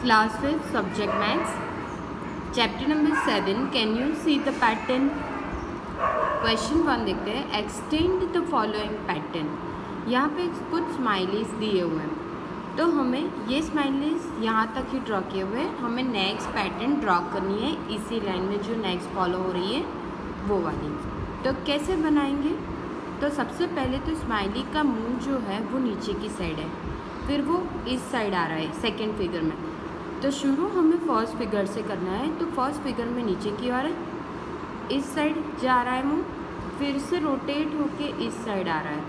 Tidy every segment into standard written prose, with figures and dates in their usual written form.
Class 5 Subject Maths Chapter number 7 Can you see the pattern? Question 1 देखते हैं. Extend the following pattern. यहाँ पे कुछ स्माइलीज दिए हुए हैं तो हमें ये स्माइलीज यहाँ तक ही ड्रॉ किए हुए हैं. हमें नेक्स्ट पैटर्न ड्रॉ करनी है इसी लाइन में जो नेक्स्ट फॉलो हो रही है वो वाली. तो कैसे बनाएंगे? तो सबसे पहले तो स्माइली का मुंह जो है वो नीचे की साइड है, फिर वो इस साइड आ रहा है सेकंड फिगर में. तो शुरू हमें फर्स्ट फिगर से करना है. तो फर्स्ट फिगर में नीचे की ओर है, इस साइड जा रहा है मुंह, फिर से रोटेट होके इस साइड आ रहा है.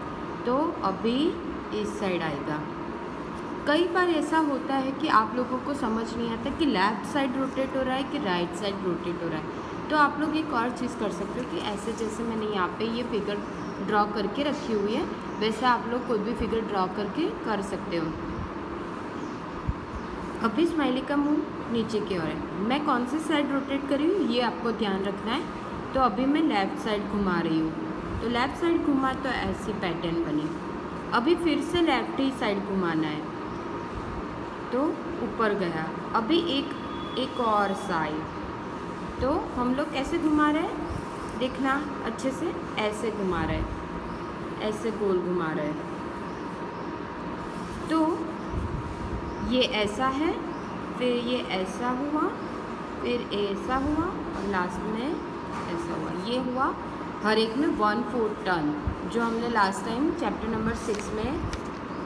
तो अभी इस साइड आएगा. कई बार ऐसा होता है कि आप लोगों को समझ नहीं आता कि लेफ़्ट साइड रोटेट हो रहा है कि राइट साइड रोटेट हो रहा है. तो आप लोग एक और चीज़ कर सकते हो कि ऐसे जैसे मैंने यहाँ पे ये फिगर ड्रॉ करके रखी हुई है वैसे आप लोग कोई भी फिगर ड्रॉ करके कर सकते हो. अभी स्माइली का मुंह नीचे की ओर है. मैं कौन सी साइड रोटेट कर रही हूँ ये आपको ध्यान रखना है. तो अभी मैं लेफ़्ट साइड घुमा रही हूँ. तो लेफ़्ट साइड घुमा तो ऐसी पैटर्न बनी. अभी फिर से लेफ्ट ही साइड घुमाना है तो ऊपर गया. अभी एक और साइड. तो हम लोग कैसे घुमा रहे हैं देखना अच्छे से. ऐसे घुमा रहे हैं, ऐसे गोल घुमा रहे हैं. तो ये ऐसा है, फिर ये ऐसा हुआ, फिर ऐसा हुआ और लास्ट में ऐसा हुआ. ये हुआ हर एक में 1/4 टर्न जो हमने लास्ट टाइम चैप्टर नंबर 6 में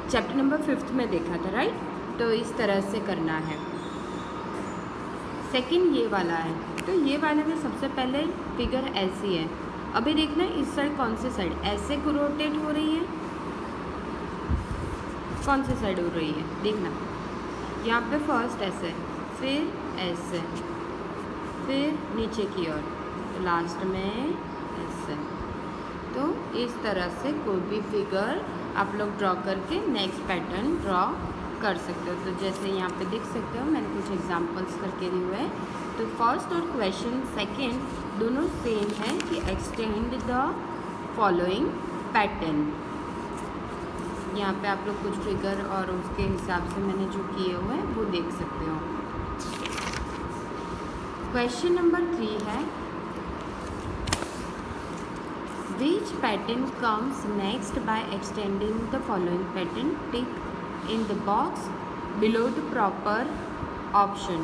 चैप्टर नंबर 5 में देखा था, राइट. तो इस तरह से करना है. सेकंड ये वाला है. तो ये वाले में सबसे पहले फिगर ऐसी है. अभी देखना इस साइड कौन सी साइड ऐसे को रोटेट हो रही है, कौन सी साइड हो रही है देखना. यहाँ पे फर्स्ट ऐसे, फिर ऐसे, फिर नीचे की ओर, तो लास्ट में ऐसे. तो इस तरह से कोई भी फिगर आप लोग ड्रॉ करके नेक्स्ट पैटर्न ड्रॉ कर सकते हो. तो जैसे यहाँ पे देख सकते हो मैंने कुछ एग्जांपल्स करके दिए हुए हैं. तो फर्स्ट और क्वेश्चन सेकंड दोनों सेम है कि एक्सटेंड द फॉलोइंग पैटर्न. यहाँ पे आप लोग कुछ फिगर और उसके हिसाब से मैंने जो किए हुए हैं वो देख सकते हो. क्वेश्चन नंबर 3 है Which pattern comes next by extending the following pattern? Tick in the box below the proper option.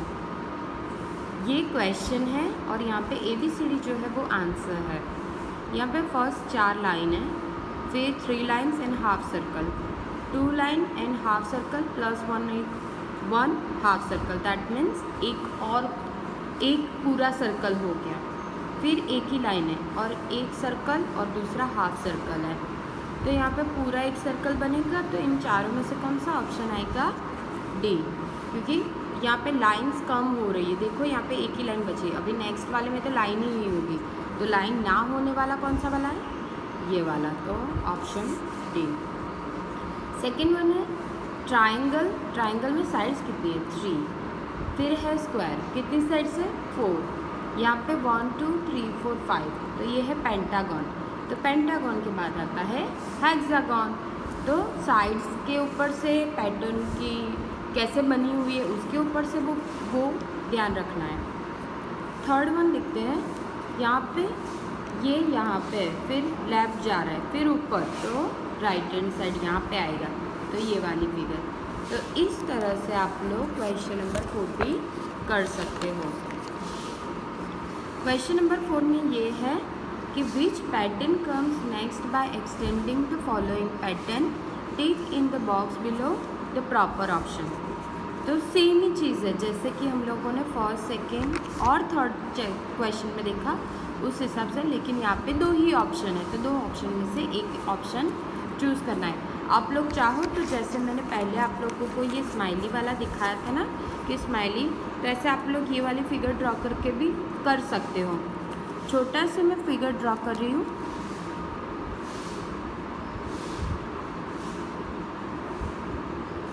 ये क्वेश्चन है और यहाँ पे ABCD जो है वो आंसर है. यहाँ पे फर्स्ट 4 लाइन है, फिर 3 lines and half circle, 2 line and half circle plus 1 half circle. That means एक पूरा सर्कल हो गया. फिर एक ही लाइन है और एक सर्कल और दूसरा हाफ सर्कल है. तो यहाँ पे पूरा एक सर्कल बनेगा. तो इन चारों में से कौन सा ऑप्शन आएगा? डी. क्योंकि यहाँ पे लाइंस कम हो रही है. देखो यहाँ पे एक ही लाइन बची. अभी नेक्स्ट वाले में तो लाइन ही होगी. तो लाइन ना होने वाला कौन सा वाला है? ये वाला. तो ऑप्शन डी. सेकेंड वन है ट्राइंगल. ट्राइंगल में साइड्स कितनी है? 3. फिर है स्क्वायर. कितनी साइड से? 4. यहाँ पे 1 2 3 4 5. तो ये है पेंटागन. तो पेंटागन के बाद आता है हेक्सागन. तो साइड्स के ऊपर से पैटर्न की कैसे बनी हुई है उसके ऊपर से वो ध्यान रखना है. थर्ड वन देखते हैं. यहाँ पे ये यहाँ पे फिर लेफ्ट जा रहा है, फिर ऊपर, तो राइट हैंड साइड यहाँ पे आएगा. तो ये वाली फिगर. तो इस तरह से आप लोग क्वेश्चन नंबर 4 भी कर सकते हो. क्वेश्चन नंबर 4 में ये है कि which pattern comes next by extending the following pattern. Tick in the box below the proper option. तो सेम ही चीज़ है जैसे कि हम लोगों ने फर्स्ट सेकेंड और थर्ड क्वेश्चन में देखा उस हिसाब से. लेकिन यहाँ पे 2 ही ऑप्शन है तो 2 ऑप्शन में से एक ऑप्शन चूज़ करना है. आप लोग चाहो तो जैसे मैंने पहले आप लोगों को ये स्माइली वाला दिखाया था ना कि स्माइली, तो ऐसे आप लोग ये वाली फिगर ड्रॉ करके भी कर सकते हो. छोटा सा मैं फिगर ड्रॉ कर रही हूँ.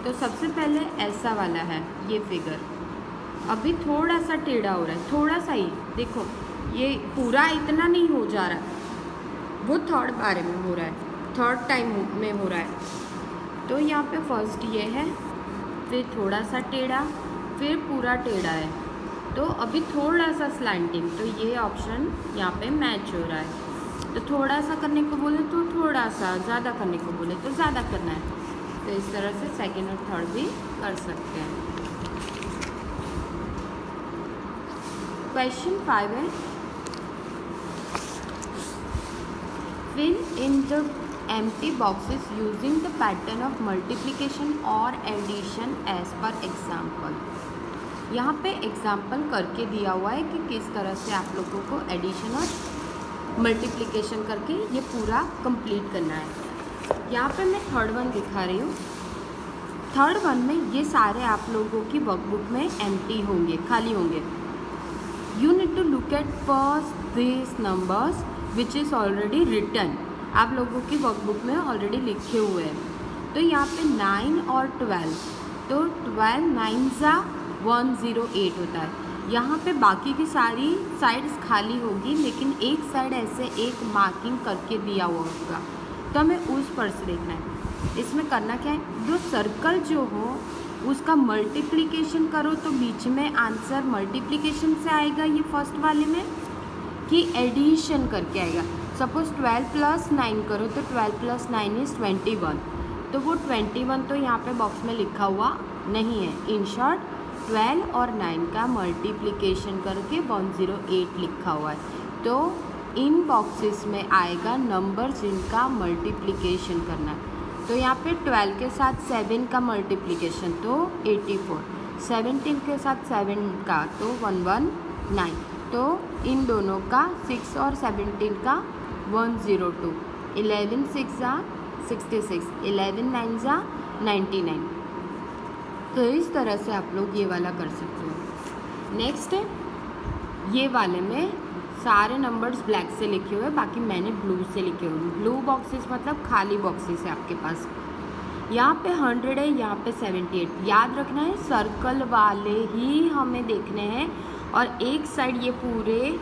तो सबसे पहले ऐसा वाला है ये फिगर. अभी थोड़ा सा टेढ़ा हो रहा है, थोड़ा सा ही. देखो ये पूरा इतना नहीं हो जा रहा, वो थर्ड बार में हो रहा है, थर्ड टाइम में हो रहा है. तो यहाँ पे फर्स्ट ये है, फिर थोड़ा सा टेढ़ा, फिर पूरा टेढ़ा है, तो अभी थोड़ा सा स्लैंटिंग, तो ये ऑप्शन यहाँ पे मैच हो रहा है। तो थोड़ा सा करने को बोले तो थोड़ा सा, ज़्यादा करने को बोले तो ज़्यादा करना है। तो इस तरह से सेकेंड और थर्ड भी कर सकते हैं। क्वेश्चन 5 है, fill in the empty boxes using the pattern of multiplication or addition as per example। यहाँ पे एग्जाम्पल करके दिया हुआ है कि किस तरह से आप लोगों को एडिशन और मल्टीप्लिकेशन करके ये पूरा कंप्लीट करना है। यहाँ पे मैं थर्ड वन दिखा रही हूँ। थर्ड वन में ये सारे आप लोगों की वर्कबुक में एम्प्टी होंगे, खाली होंगे। You need to look at first this numbers which is already written. आप लोगों की वर्कबुक में ऑलरेडी लिखे हुए हैं। तो यहाँ पे 9 और 12, तो 12 9 ज़ा 108 होता है। यहाँ पे बाकी की सारी साइड्स खाली होगी, लेकिन एक साइड ऐसे एक मार्किंग करके दिया हुआ होगा, तो हमें उस पर से देखना है। इसमें करना क्या है, जो सर्कल जो हो उसका मल्टीप्लिकेशन करो तो बीच में आंसर मल्टीप्लिकेशन से आएगा, ये फर्स्ट वाले में, कि एडिशन करके आएगा। सपोज 12 + 9 करो तो 12 + 9 इज़ 21, तो वो 21 तो यहाँ पे बॉक्स में लिखा हुआ नहीं है। इन शॉर्ट 12 और 9 का मल्टीप्लिकेशन करके 108 लिखा हुआ है। तो इन बॉक्सेस में आएगा नंबर जिनका मल्टीप्लिकेशन करना है। तो यहाँ पे 12 के साथ 7 का मल्टीप्लिकेशन तो 84, 17 के साथ 7 का तो 119, तो इन दोनों का 6 और 17 का 102, 11 6 ज़ा 66, 11 9 ज़ा 99। तो इस तरह से आप लोग ये वाला कर सकते हो। नेक्स्ट है, ये वाले में सारे नंबर्स ब्लैक से लिखे हुए, बाकी मैंने ब्लू से लिखे हुए। ब्लू बॉक्सेस मतलब खाली बॉक्सेस है आपके पास। यहाँ पे 100 है, यहाँ पे 78। याद रखना है सर्कल वाले ही हमें देखने हैं, और एक साइड ये पूरे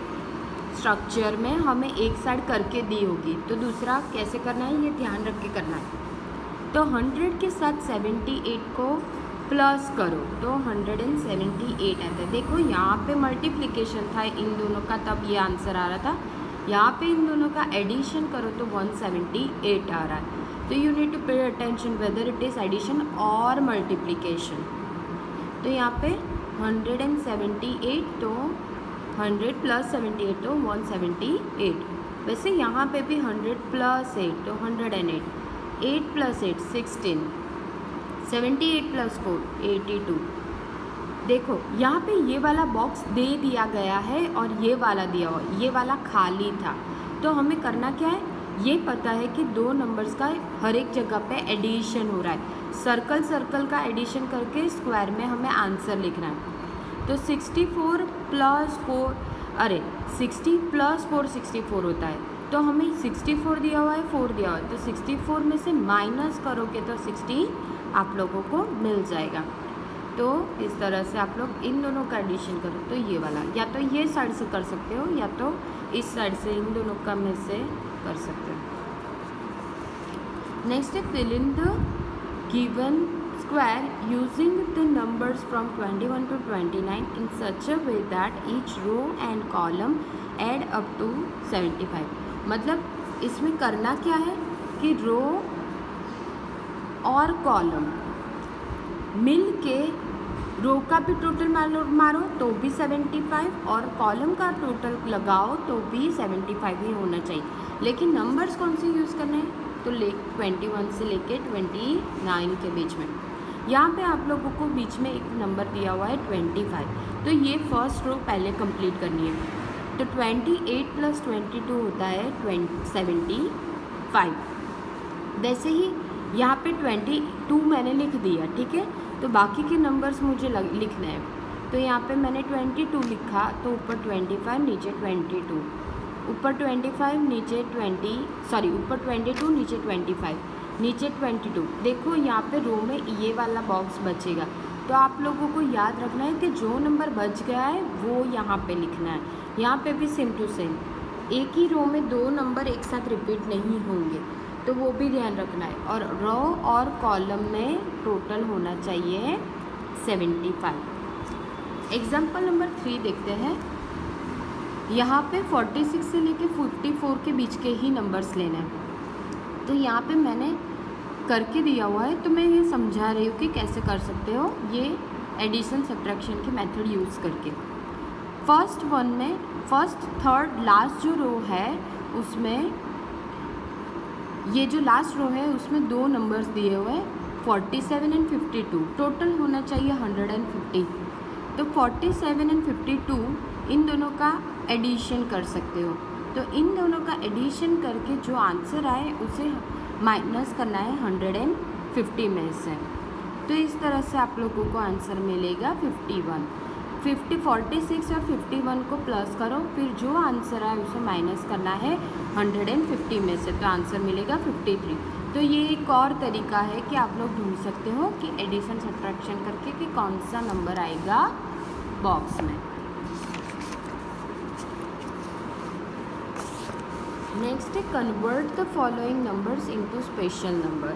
स्ट्रक्चर में हमें एक साइड करके दी होगी, तो दूसरा कैसे करना है ये ध्यान रख के करना है। तो 100 के साथ 78 को प्लस करो तो 178 आता है। देखो यहाँ पे मल्टीप्लिकेशन था इन दोनों का, तब ये आंसर आ रहा था। यहाँ पे इन दोनों का एडिशन करो तो 178 आ रहा है। तो you need to pay attention whether it is addition और मल्टीप्लिकेशन। तो यहाँ पे 178 तो 100 + 78 तो 178। वैसे यहाँ पे भी 100 + 8 तो 108, 8 + 8 16, 78 + 4 82। देखो यहाँ पे ये वाला बॉक्स दे दिया गया है और ये वाला दिया हुआ, ये वाला खाली था। तो हमें करना क्या है, ये पता है कि दो नंबर्स का हर एक जगह पे एडिशन हो रहा है। सर्कल सर्कल का एडिशन करके स्क्वायर में हमें आंसर लिखना है। तो 64 + 4 60 + 4 64 होता है। तो हमें 64 दिया हुआ है, 4 दिया हुआ है, तो 64 में से माइनस करोगे तो 60 आप लोगों को मिल जाएगा। तो इस तरह से आप लोग इन दोनों का एडिशन करो तो ये वाला, या तो ये साइड से कर सकते हो या तो इस साइड से, इन दोनों का में से कर सकते हो। नेक्स्ट है, fill in the given square using the numbers from 21 to 29 in such a way that each row and column add up to 75। मतलब इसमें करना क्या है कि रो और कॉलम मिल के, रो का भी टोटल मारो तो भी 75 और कॉलम का टोटल लगाओ तो भी 75 ही होना चाहिए। लेकिन नंबर्स कौन से यूज़ करने हैं, तो 21 से लेके 29 के बीच में। यहाँ पे आप लोगों को बीच में एक नंबर दिया हुआ है 25, तो ये फर्स्ट रो पहले कंप्लीट करनी है। तो 28 + 22 होता है 75। वैसे ही यहाँ पे 22 मैंने लिख दिया, ठीक है। तो बाकी के नंबर्स मुझे लिखना है। तो यहाँ पे मैंने 22 लिखा, तो ऊपर 25 नीचे 22, ऊपर 25 नीचे ऊपर 22 नीचे 25 नीचे 22। देखो यहाँ पे रो में ये वाला बॉक्स बचेगा, तो आप लोगों को याद रखना है कि जो नंबर बच गया है वो यहाँ पे लिखना है। यहाँ पे भी सेम टू सेम, एक ही रो में दो नंबर एक साथ रिपीट नहीं होंगे, तो वो भी ध्यान रखना है। और रो और कॉलम में टोटल होना चाहिए 75। एग्जाम्पल नंबर 3 देखते हैं। यहाँ पे 46 से लेके 54 के बीच के ही नंबर्स लेने हैं। तो यहाँ पे मैंने करके दिया हुआ है, तो मैं ये समझा रही हूँ कि कैसे कर सकते हो ये एडिशन सब्ट्रैक्शन के मेथड यूज़ करके। फर्स्ट वन में फर्स्ट थर्ड लास्ट जो रो है उसमें, ये जो लास्ट रो है उसमें दो नंबर्स दिए हुए हैं 47 एंड 52, टोटल होना चाहिए 150। तो 47 एंड 52 इन दोनों का एडिशन कर सकते हो। तो इन दोनों का एडिशन करके जो आंसर आए उसे माइनस करना है 150 में से। तो इस तरह से आप लोगों को आंसर मिलेगा 51। 46 और 51 को प्लस करो, फिर जो आंसर आए उसे माइनस करना है 150 में से, तो आंसर मिलेगा 53। तो ये एक और तरीका है कि आप लोग ढूंढ सकते हो कि एडिशन सब्ट्रैक्शन करके कि कौन सा नंबर आएगा बॉक्स में। नेक्स्ट है convert the following numbers into special number.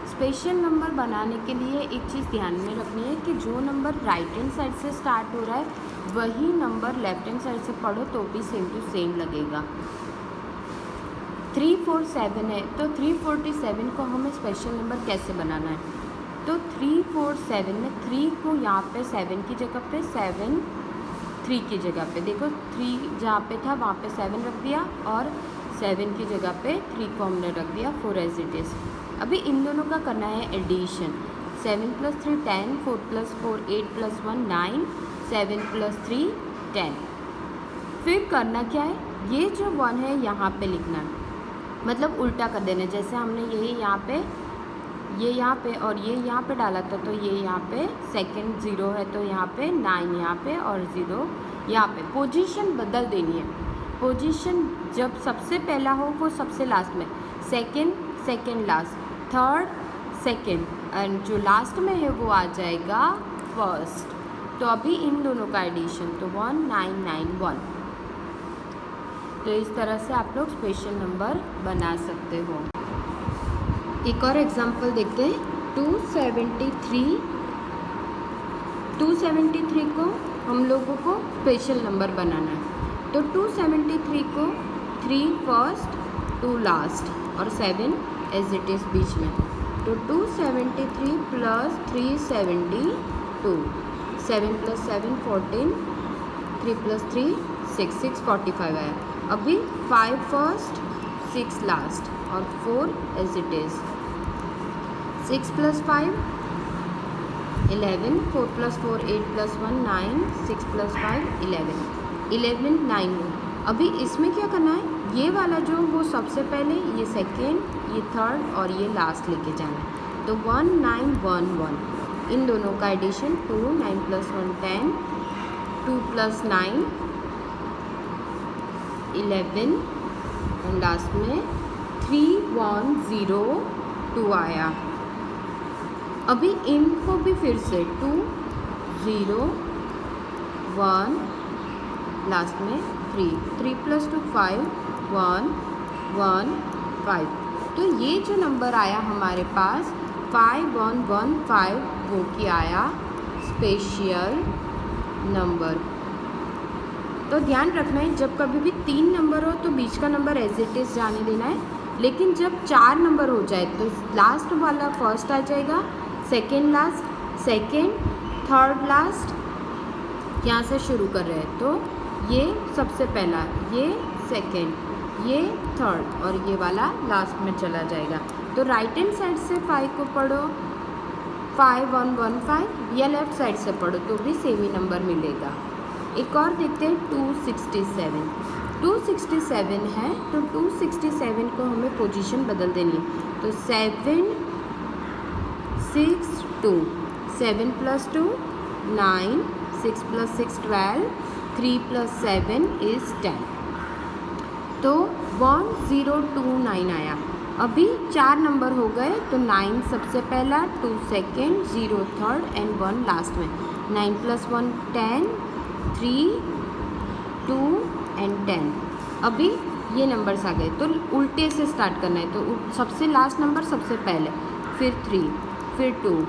Special number बनाने के लिए एक चीज़ ध्यान में रखनी है कि जो नंबर राइट हैंड साइड से स्टार्ट हो रहा है वही नंबर लेफ्ट हैंड साइड से पढ़ो तो भी सेम टू सेम लगेगा। 347 है तो 347 को हमें स्पेशल नंबर कैसे बनाना है। तो 347 में 3 को यहाँ पे 7 की जगह पे 7 3 की जगह पे, देखो 3 जहाँ पे था वहाँ पे 7 रख दिया और 7 की जगह पे 3 को हमने रख दिया 4 एज इट इज़। अभी इन दोनों का करना है एडिशन। 7 + 3 10, 4 + 4 8 + 1 9, 7 + 3 10। फिर करना क्या है, ये जो 1 है यहाँ पे लिखना है, मतलब उल्टा कर देना। जैसे हमने ये यहाँ पे और ये यहाँ पे डाला था, तो ये यहाँ पे सेकंड 0 है तो यहाँ पे 9 यहाँ पे और 0 यहाँ पे। पोजीशन बदल देनी है। पोजीशन जब सबसे पहला हो वो सबसे लास्ट में, second last, third second, and जो लास्ट में है वो आ जाएगा फर्स्ट। तो अभी इन दोनों का एडिशन, तो 1991। तो इस तरह से आप लोग स्पेशल नंबर बना सकते हो। एक और एग्जांपल देखते हैं। 273 को हम लोगों को स्पेशल नंबर बनाना है। तो 273 को 3 फर्स्ट 2 लास्ट और 7 एज इट इज़ बीच में। तो 273 + 372, 7 + 7 14, 3 + 3 6, 645 आया। अभी 5 फर्स्ट 6 लास्ट और 4 एज इट इज़। 6 + 5 11, 4 + 4 8 + 1 9, 6 + 5 11 9। अभी इसमें क्या करना है, ये वाला जो वो सबसे पहले, ये सेकेंड, ये थर्ड और ये लास्ट लेके जाना है। तो 1911 इन दोनों का एडिशन 2, 9 + 1 10, 2 + 9 11 और लास्ट में 3102 आया। अभी इनको भी फिर से 2 0 1 लास्ट में 3 + 2 5 1 1 5। तो ये जो नंबर आया हमारे पास 5115 वो क्या आया स्पेशल नंबर। तो ध्यान रखना है जब कभी भी 3 नंबर हो तो बीच का नंबर एज इट इज़ जाने देना है, लेकिन जब 4 नंबर हो जाए तो लास्ट वाला फर्स्ट आ जाएगा, second last second, third last, यहाँ से शुरू कर रहे हैं। तो ये सबसे पहला, ये सेकेंड, ये थर्ड और ये वाला लास्ट में चला जाएगा। तो राइट हैंड साइड से 5 को पढ़ो 5115, या लेफ्ट साइड से पढ़ो तो भी सेम ही नंबर मिलेगा। एक और देखते हैं 267 है। तो 267 को हमें पोजीशन बदल देनी है। तो 7 6 2, 7 + 2 9, 6 + 6 12, 3 + 7 is 10। तो 1029 आया। अभी 4 नंबर हो गए तो 9 सबसे पहला, 2 सेकेंड, 0 थर्ड एंड 1 लास्ट में। 9 + 1 10, 3 2 एंड 10। अभी ये नंबर्स आ गए तो उल्टे से स्टार्ट करना है। तो सबसे लास्ट नंबर सबसे पहले, फिर 3, फिर 2,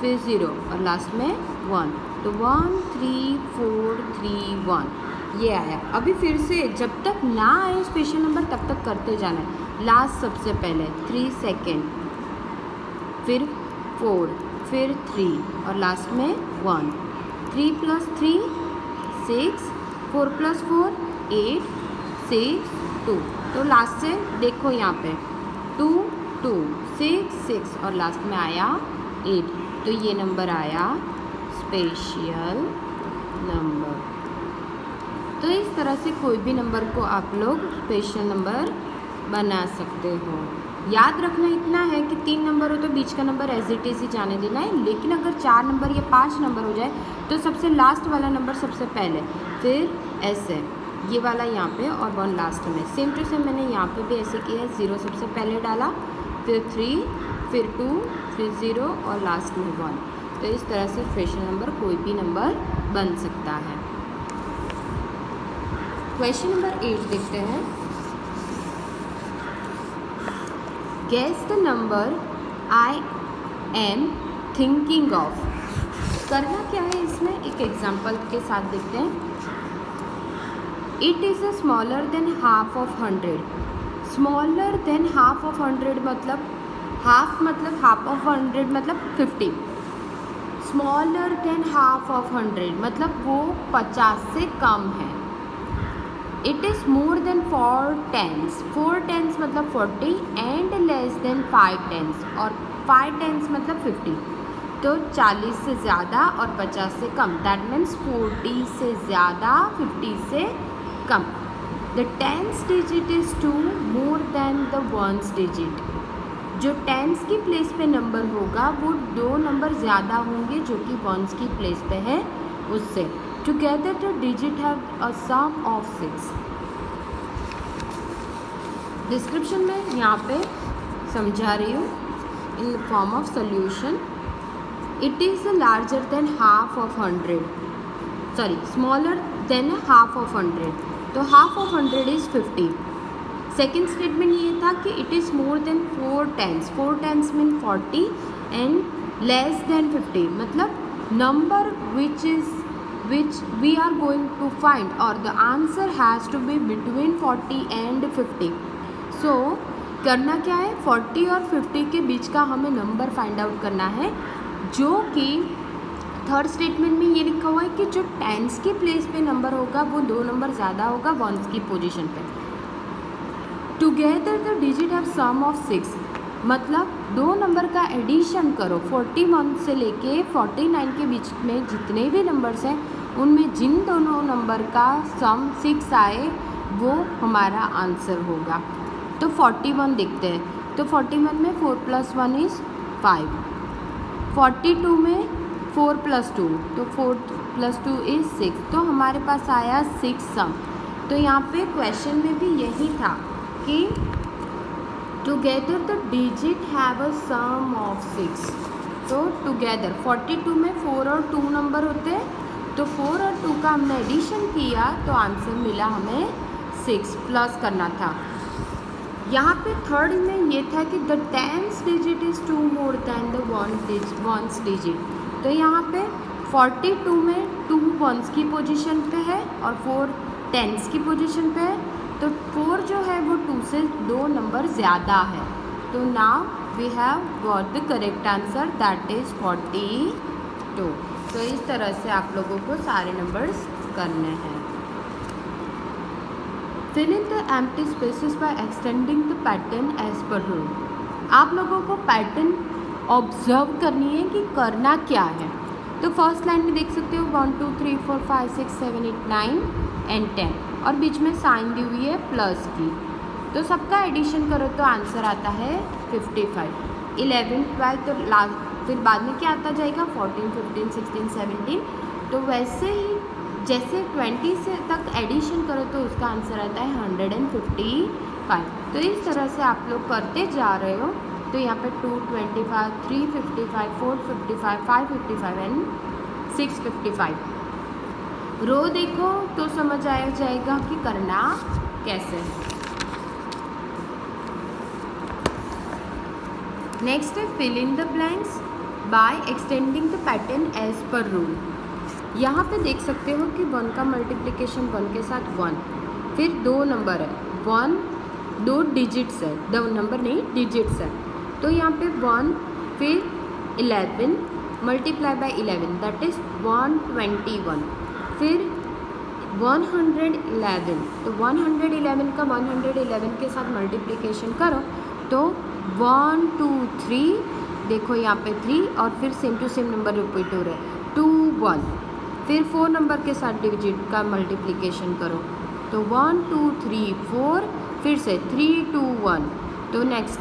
फिर 0 और लास्ट में 1। तो 1 3 4 3 1 ये आया। अभी फिर से जब तक ना आए स्पेशल नंबर तब तक करते जाना है। लास्ट सबसे पहले 3 सेकेंड, फिर 4, फिर 3 और लास्ट में 1। 3 + 3 6, 4 + 4 8 6 2। तो लास्ट से देखो यहाँ पे 2 2 6 6 और लास्ट में आया 8। तो ये नंबर आया स्पेशल नंबर। तो इस तरह से कोई भी नंबर को आप लोग स्पेशल नंबर बना सकते हो। याद रखना इतना है कि 3 नंबर हो तो बीच का नंबर एज इट इज़ ही जाने देना है, लेकिन अगर 4 नंबर या 5 नंबर हो जाए तो सबसे लास्ट वाला नंबर सबसे पहले, फिर ऐसे ये वाला यहाँ पे और 1 लास्ट में। सेम टू सेम मैंने यहाँ पे भी ऐसे किया है। 0 सबसे पहले डाला, फिर 3, फिर 2, फिर 0 और लास्ट में 1। तो इस तरह से स्पेशल नंबर कोई भी नंबर बन सकता है। क्वेश्चन नंबर 8 देखते हैं। Guess the number I am thinking of. करना क्या है इसमें, एक एग्जाम्पल के साथ देखते हैं। It is smaller than half of 100। Smaller than half of 100 मतलब हाफ ऑफ 100 मतलब 50। स्मॉलर देन हाफ ऑफ 100 मतलब वो 50 से कम है। It is more than 4 tens. 4 tens मतलब 40 एंड लेस देन 5 टेंस और 5 टेंस मतलब 50। तो 40 से ज़्यादा और 50 से कम, दैट मीन्स 40 से ज़्यादा 50 से कम। The tens digit is 2 more than the ones digit. जो टेंस की प्लेस पे नंबर होगा वो 2 नंबर ज़्यादा होंगे जो कि वंस की प्लेस पे है उससे। Together the digit have a sum of 6। Description में यहाँ पे समझा रही हूँ in form of solution. It is larger than half of 100, sorry smaller than half of 100। तो half of 100 is 50। Second statement ये था कि it is more than 4 tens. 4 tens mean 40 and less than 50 मतलब नंबर which we are going to find or the answer has to be between 40 and 50. So करना क्या है, 40 और 50 के बीच का हमें नंबर फाइंड आउट करना है, जो कि थर्ड स्टेटमेंट में ये लिखा हुआ है कि जो टेंस की प्लेस पे नंबर होगा वो 2 नंबर ज़्यादा होगा वंस की पोजीशन पे। Together the digit have sum of 6 मतलब 2 नंबर का एडिशन करो। 41 से लेके 49 के बीच में जितने भी नंबर्स हैं उनमें जिन दोनों नंबर का सम 6 आए वो हमारा आंसर होगा। तो 41 देखते हैं। तो 41 में 4 + 1 इज़ 5। 42 में 4 + 2 तो 4 + 2 इज़ 6। तो हमारे पास आया 6 सम। तो यहाँ पे क्वेश्चन में भी यही था कि together the digit have a sum of 6। तो टुगेदर 42 में 4 और 2 नंबर होते हैं, तो 4 और 2 का हमने एडिशन किया तो आंसर मिला हमें 6, प्लस करना था। यहाँ पे थर्ड में ये था कि the tens digit is 2 more than the ones digit. तो यहाँ पे 42 में 2 वंस की पोजीशन पे है और 4 टेंस की पोजीशन पे है। तो 4 जो है वो 2 से 2 नंबर ज़्यादा है। तो now we have got the correct answer that is 42। तो इस तरह से आप लोगों को सारे नंबर्स करने हैं। Fill in the empty spaces by extending the pattern as per rule. आप लोगों को पैटर्न ऑब्जर्व करनी है कि करना क्या है। तो फर्स्ट लाइन में देख सकते हो 1 2 3 4 5 6 7 8 9 एंड 10 और बीच में साइन दी हुई है प्लस की। तो सबका एडिशन करो तो आंसर आता है 55। 11 12 तो लास्ट फिर बाद में क्या आता जाएगा 14 15 16 17। तो वैसे ही जैसे 20 से तक एडिशन करो तो उसका आंसर आता है 155। तो इस तरह से आप लोग करते जा रहे हो। तो यहाँ पे 225 355 455 555 एंड 655 रो देखो तो समझ आया जाएगा कि करना कैसे है। नेक्स्ट है fill in the blanks by extending the pattern as per rule. यहाँ पे देख सकते हो कि 1 का मल्टीप्लिकेशन 1 के साथ 1, फिर 2 नंबर है, 1 2 डिजिट्स है, 2 नंबर नहीं डिजिट्स है, तो यहाँ पे 1 फिर 11 मल्टीप्लाई बाय 11 दैट इज़ 121, फिर 111, तो 111 का 111 के साथ मल्टीप्लिकेशन करो तो 1 2 3, देखो यहाँ पे 3 और फिर same to same number repeat हो रहा है 2 1, फिर 4 नंबर के साथ डिजिट का मल्टीप्लिकेशन करो तो 1 2 3 4, फिर से 3 2 1, तो नेक्स्ट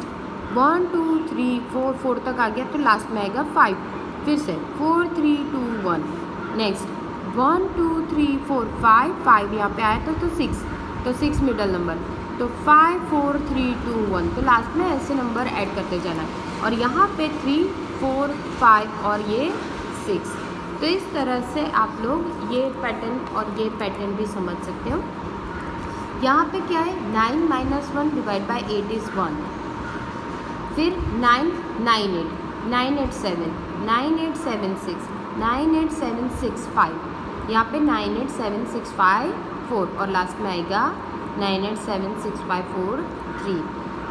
1 2 3 4 4 तक आ गया तो लास्ट में आएगा 5, फिर से 4 3 2 1, नेक्स्ट 1 2 3 4 5 5 यहाँ पे आया था तो 6, तो 6 मिडल नंबर, तो 5 4 3 2 1, तो लास्ट में ऐसे नंबर ऐड करते जाना है और यहाँ पे 3 4 5 और ये 6। तो इस तरह से आप लोग ये पैटर्न और ये पैटर्न भी समझ सकते हो। यहाँ पे क्या है 9 - 1 डिवाइड बाय 8 इज़ 1, फिर 9 9 8 9 8 7 9 8 7 6 9 8 7 6 5, यहाँ पे 9 8 7 6 5 4 और लास्ट में आएगा 9 8 7 6 5 4 3।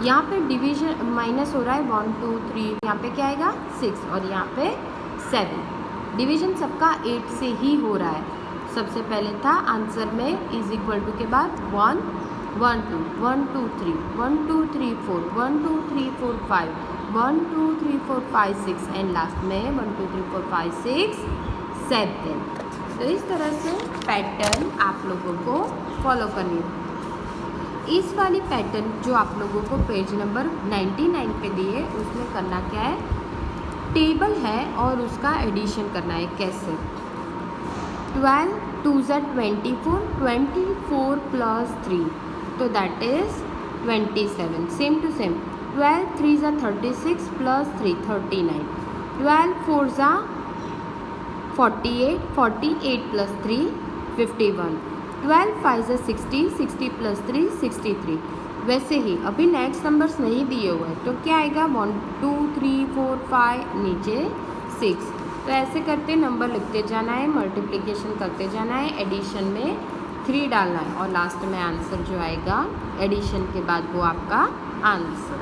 यहाँ पे डिवीजन माइनस हो रहा है 1 2 3, यहाँ पे क्या आएगा 6 और यहाँ पे 7। डिवीजन सबका 8 से ही हो रहा है। सबसे पहले था आंसर में इज इक्वल टू के बाद 1 1 2 1 2 3 1 2 3 4 1 2 3 4 5 1 2 3 4 5 6 एंड लास्ट में 1 2 3 4 5 6 7। तो इस तरह से पैटर्न आप लोगों को फॉलो करनी है। इस वाली पैटर्न जो आप लोगों को पेज नंबर 99 पे दिए उसमें करना क्या है, टेबल है और उसका एडिशन करना है। कैसे 12 2 24 24 प्लस 3 तो that is 27, same to same 12 3 36 plus 3 39, 12 4 48 48 plus 3 51, 12 5 60 60 plus 3 63। वैसे ही अभी नेक्स्ट नंबर्स नहीं दिए हुए हैं तो क्या आएगा 1 2 3 4 5 नीचे 6। तो ऐसे करते नंबर लिखते जाना है, मल्टीप्लिकेशन करते जाना है, एडिशन में 3 डालना है और लास्ट में आंसर जो आएगा एडिशन के बाद वो आपका आंसर।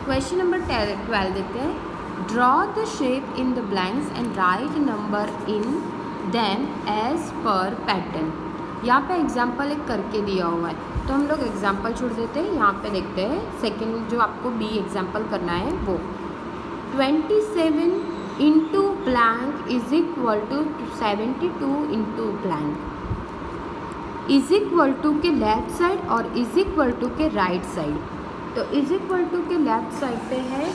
क्वेश्चन नंबर 12 देते हैं, draw the shape in the blanks and write number in them as per pattern. यहाँ पे एग्जाम्पल एक करके दिया हुआ है तो हम लोग एग्जाम्पल छोड़ देते हैं। यहाँ पे देखते हैं सेकंड जो आपको बी एग्जाम्पल करना है वो 27 into blank is equal to 72 into blank is equal to के लेफ्ट साइड और इज इक्वल टू के राइट साइड। तो इज इक्वल टू के लेफ्ट साइड पे है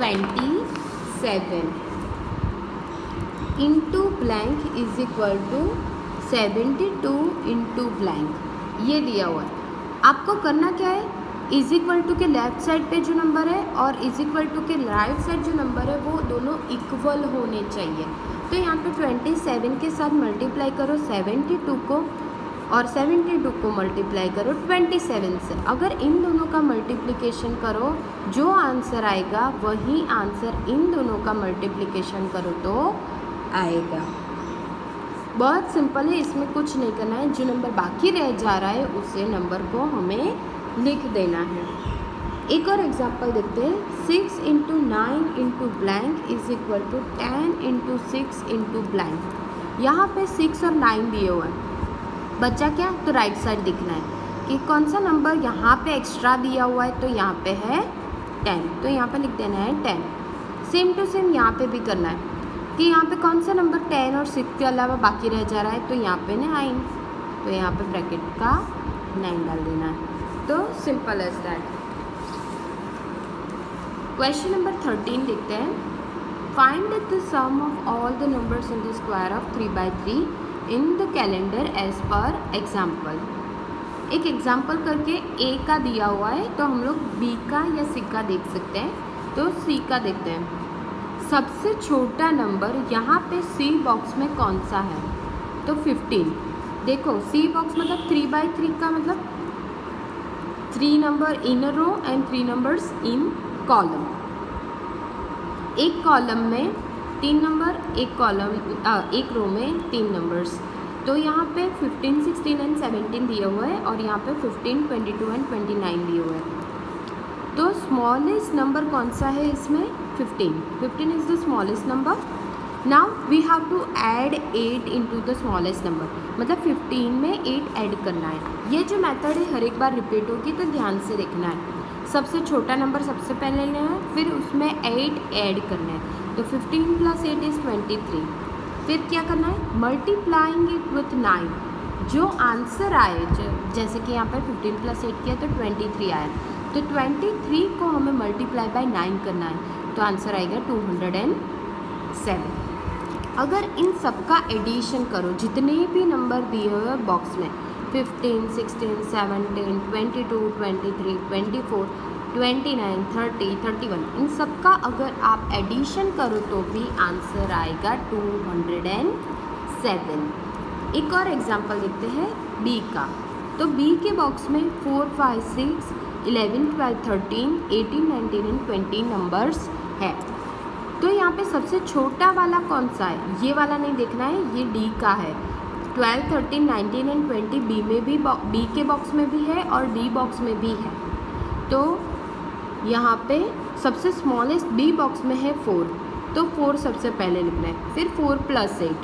27 into blank is equal to 72 into blank, ये दिया हुआ है। आपको करना क्या है, इज इक्वल टू के लेफ्ट साइड पे जो नंबर है और इज इक्वल टू के राइट साइड जो नंबर है वो दोनों इक्वल होने चाहिए। तो यहाँ पे 27 के साथ मल्टीप्लाई करो 72 को और 72 को मल्टीप्लाई करो 27 से। अगर इन दोनों का मल्टीप्लिकेशन करो जो आंसर आएगा वही आंसर इन दोनों का मल्टीप्लिकेशन करो तो आएगा। बहुत सिंपल है, इसमें कुछ नहीं करना है। जो नंबर बाकी रह जा रहा है उसे नंबर को हमें लिख देना है। एक और एग्जांपल देखते हैं, 6 into 9 into blank is equal to 10 into 6 into blank. यहाँ पे 6 और 9 दिए हुए हैं, बच्चा क्या तो राइट साइड दिखना है कि कौन सा नंबर यहाँ पे एक्स्ट्रा दिया हुआ है। तो यहाँ पे है 10 तो यहाँ पे लिख देना है 10। सेम टू सेम यहाँ पे भी करना है कि यहाँ पे कौन सा नंबर 10 और 6 के अलावा बाकी रह जा रहा है। तो यहाँ पे 9 तो यहाँ पे ब्रैकेट का 9 डाल देना है। तो simple as that. Question number 13 देखते हैं, find the sum of all the numbers in the square of 3/3 in the calendar as per example. एक एग्जाम्पल करके ए का दिया हुआ है तो हम लोग बी का या सी का देख सकते हैं। तो सी का देखते हैं, सबसे छोटा नंबर यहाँ पे सी बॉक्स में कौन सा है तो 15। देखो सी बॉक्स मतलब 3/3 का मतलब 3 number in a row and 3 numbers in column. एक कॉलम में 3 नंबर, एक रो में 3 नंबर्स। तो यहाँ पे 15, 16 एंड 17 दिया हुआ है और यहाँ पे 15, 22 एंड 29 दिया हुआ है। तो स्मॉलेस्ट नंबर कौन सा है इसमें? 15। 15 is the smallest number. Now we have to add 8 into the smallest number, मतलब 15 में 8 ऐड करना है। ये जो मेथड है हर एक बार रिपीट होगी, तो ध्यान से देखना है। सबसे छोटा नंबर सबसे पहले लेना है, फिर उसमें 8 ऐड करना है। तो 15 + 8 इज़ 23। फिर क्या करना है? Multiplying it with 9। जो आंसर आए, जैसे कि यहाँ पर 15 + 8 किया तो 23 आया, तो 23 को हमें मल्टीप्लाई बाय 9 करना है, तो आंसर आएगा 207। अगर इन सब का एडिशन करो, जितने भी नंबर दिए हुए बॉक्स में 15, 16, 17, 22, 23, 24, 29, 30, 31, इन सब का अगर आप एडिशन करो तो भी आंसर आएगा 207। एक और एग्जांपल देखते हैं बी का। तो बी के बॉक्स में 4, 5, 6, 11, 12, 13, 18, 19 एंड 20 नंबर्स है। तो यहाँ पे सबसे छोटा वाला कौन सा है? ये वाला नहीं देखना है, ये डी का है। 12, 13, 19 एंड 20 बी में भी, बी के बॉक्स में भी है और डी बॉक्स में भी है। तो यहाँ पे सबसे स्मॉलेस्ट बी बॉक्स में है 4, तो 4 सबसे पहले लिखना है। फिर 4 + 8,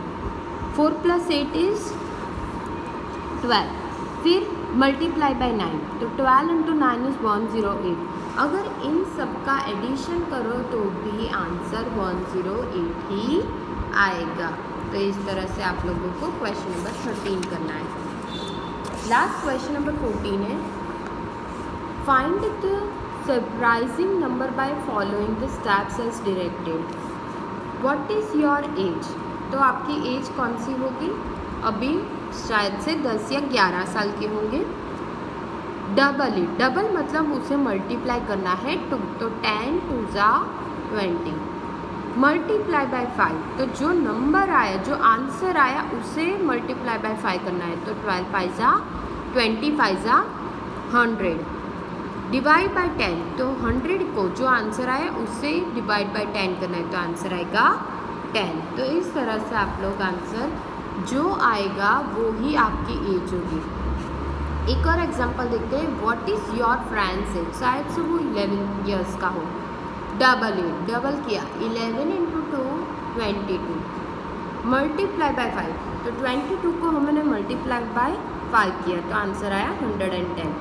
4 + 8 इज़ 12। फिर मल्टीप्लाई बाय 9, तो 12 × 9 इज़ 108। अगर इन सब का एडिशन करो तो भी आंसर 108 ही आएगा। तो इस तरह से आप लोगों को क्वेश्चन नंबर 13 करना है। लास्ट क्वेश्चन नंबर 14 है, find the surprising number by following the steps as directed. What is your age? तो आपकी एज कौन सी होगी? अभी शायद से 10 या 11 साल के होंगे। डबल इट, डबल मतलब उसे मल्टीप्लाई करना है 2, तो 10 × 2 = 20। मल्टीप्लाई बाय 5, तो जो नंबर आया, जो आंसर आया उसे मल्टीप्लाई बाय 5 करना है, तो 12 × 5 = 20, 5 = 100। डिवाइड बाय 10, तो 100 को जो आंसर आया उसे डिवाइड बाय 10 करना है, तो आंसर आएगा 10। तो इस तरह से आप लोग आंसर जो आएगा वो ही आपकी एज होगी। एक और एग्जांपल देखते हैं, what is your friend's age? शायद से वो 11 इयर्स का हो। डबल इट, डबल किया, 11 × 2 = 22। मल्टीप्लाई बाय 5, तो 22 को हमने मल्टीप्लाई बाय 5 किया, तो आंसर आया 110।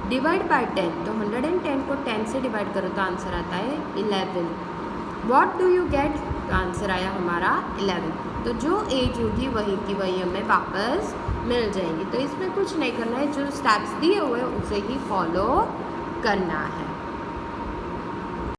डिवाइड बाय 10, तो 110 को 10 से डिवाइड करो तो आंसर आता है 11। What do you get? तो आंसर आया हमारा 11। तो जो एज होगी वही की वही हमें वापस मिल जाएगी। तो इसमें कुछ नहीं करना है, जो स्टेप्स दिए हुए हैं उसे ही फॉलो करना है।